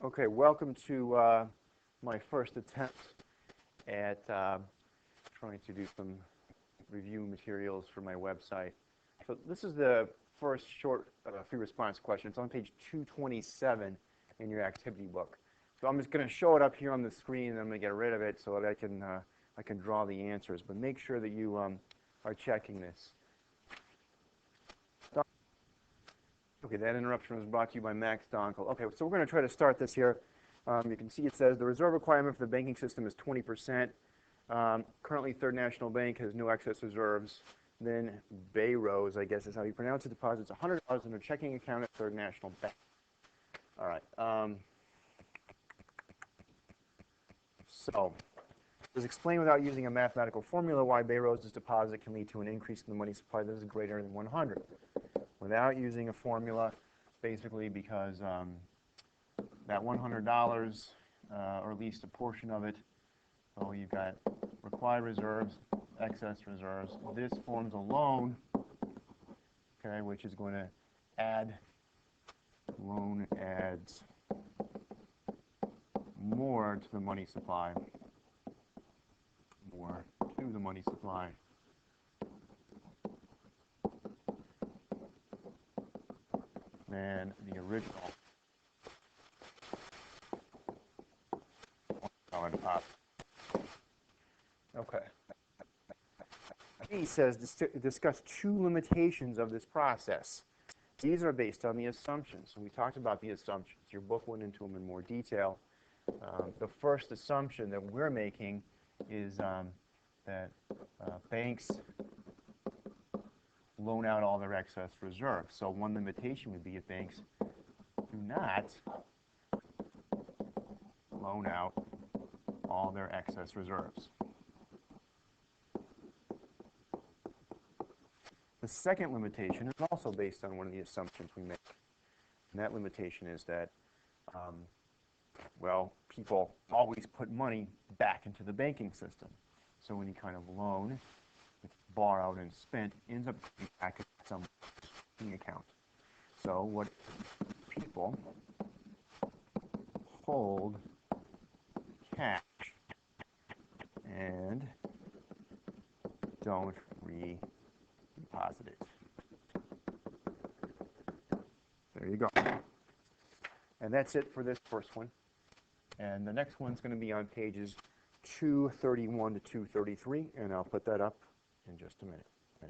Okay, welcome to my first attempt at trying to do some review materials for my website. So this is the first short free response question. It's on page 227 in your activity book. So I'm just going to show it up here on the screen, and I'm going to get rid of it so that I can draw the answers. But make sure that you are checking this. Okay, that interruption was brought to you by Max Donkel. Okay, so we're going to try to start this here. You can see it says the reserve requirement for the banking system is 20%. Currently, Third National Bank has no excess reserves. Then Bayros, I guess is how you pronounce it, deposits $100 in their checking account at Third National Bank. All right. So, let's explain without using a mathematical formula why Bayros' deposit can lead to an increase in the money supply that is greater than 100. Without using a formula, basically because that $100, or at least a portion of it, so you've got required reserves, excess reserves. This forms a loan, okay, which is going to add, loan adds more to the money supply, than the original deposit. Okay. He says discuss two limitations of this process. These are based on the assumptions. So we talked about the assumptions. Your book went into them in more detail. The first assumption that we're making is that banks loan out all their excess reserves. So one limitation would be if banks do not loan out all their excess reserves. The second limitation is also based on one of the assumptions we make. And that limitation is that, well, people always put money back into the banking system. So any kind of loan that's borrowed and spent ends up going back into some banking account. So what people hold cash and don't redeposit it. There you go. And that's it for this first one. And the next one's going to be on pages 231 to 233, and I'll put that up in just a minute.